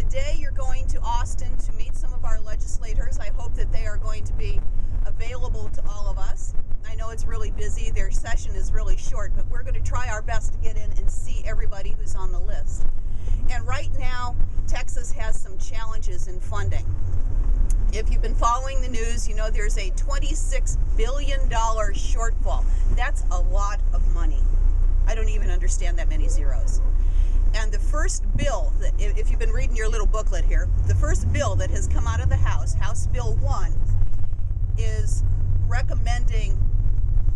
today you're going to Austin to meet some of our legislators. I hope that they are going to be available to all of us. I know it's really busy. Their session is really short, but we're going to try our best to get in and see everybody who's on the list. And right now, Texas has some challenges in funding. If you've been following the news, you know there's a $26 billion shortfall. That's a lot of money. I don't even understand that many zeros. And the first bill, that, if you've been reading your little booklet here, the first bill that has come out of the House, House Bill 1, is recommending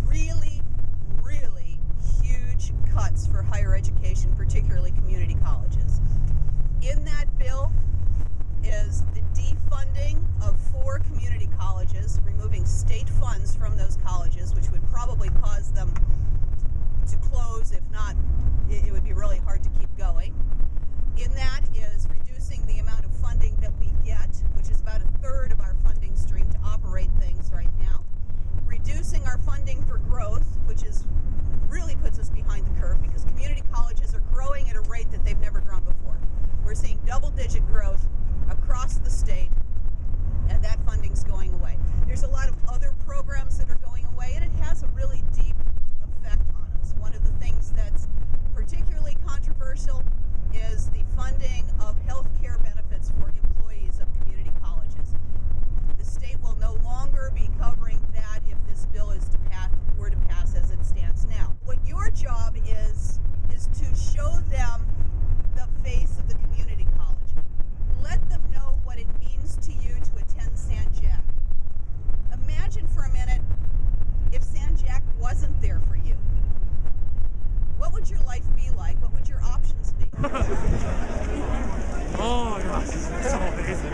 really, really huge cuts for higher education, particularly community colleges. In that bill is the defunding of 4 community colleges, removing state funds from those colleges, which would probably cause them to close. If not, it would be really hard to keep going. In that is reducing the amount of funding that we get, which is about 1/3 of our funding stream to operate things right now. Reducing our funding for growth, which is really puts us behind the curve because community colleges are growing at a rate that they've never grown before. We're seeing double-digit growth across the state, and that funding's going away. There's a lot of other programs that are going away, and it has a really deep effect on us. One of the things that's particularly controversial is the funding of health care benefits for employees of community colleges. The state will no longer be covering that if this bill were to pass as it stands now. What your job is to show them the face of the community college. Let them know what it means to you to attend San Jac. Imagine for a minute if San Jac wasn't there for you. What would your life be like? What would your options be? Oh gosh, it's so amazing.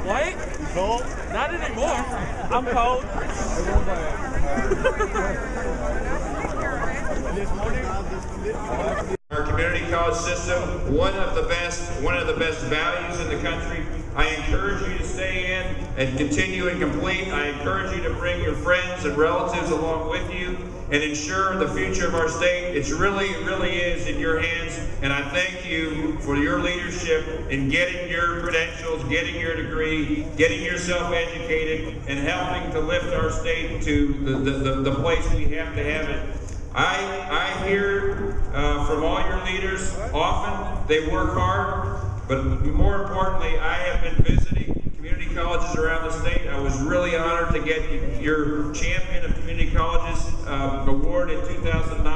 What? You cold? Not anymore. I'm cold. Our community college system, one of the best values in the country. I encourage you to stay in and continue and complete. I encourage you to bring your friends and relatives along with you and ensure the future of our state. It really is in your hands, and I thank you for your leadership in getting your credentials, getting your degree, getting yourself educated, and helping to lift our state to the place we have to have it. I hear from all your leaders often. They work hard, but more importantly, I have been visiting community colleges around the state. I was really honored to get your Champion of Community Colleges award in 2009.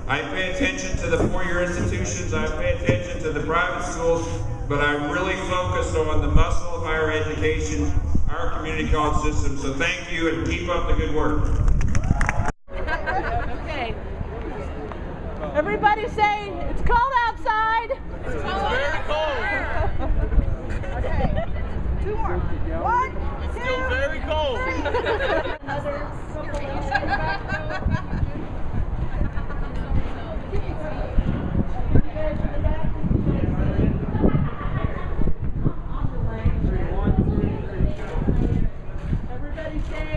I pay attention to the four-year institutions. I pay attention to the private schools, but I'm really focused on the muscle of higher education, our community college system. So thank you and keep up the good work. Okay. Everybody say, it's cold outside. It's very cold. Okay. 2 more. 1, It's 2, still very cold. 3. Everybody say,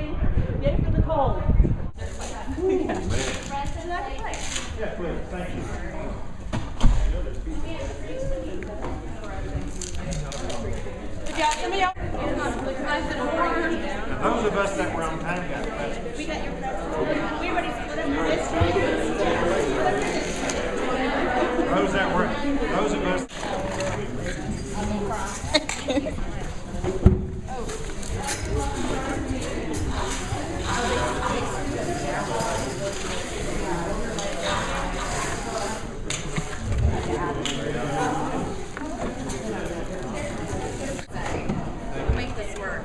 yay for the cold. Yeah, please. Thank you. That was the best that round time got. We got your we already split up the district. Those that were. Those are best. Make this work.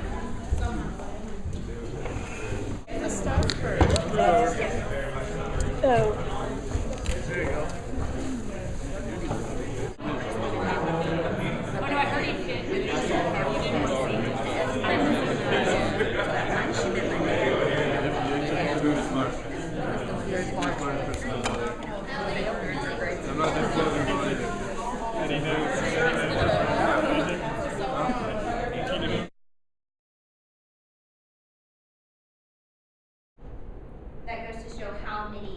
Oh. There you go. Oh no, I heard you did. You didn't I'm not that close on it. Any news? That goes to show how many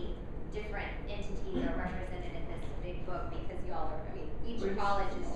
different entities are represented in this big book because y'all are, I mean, each college is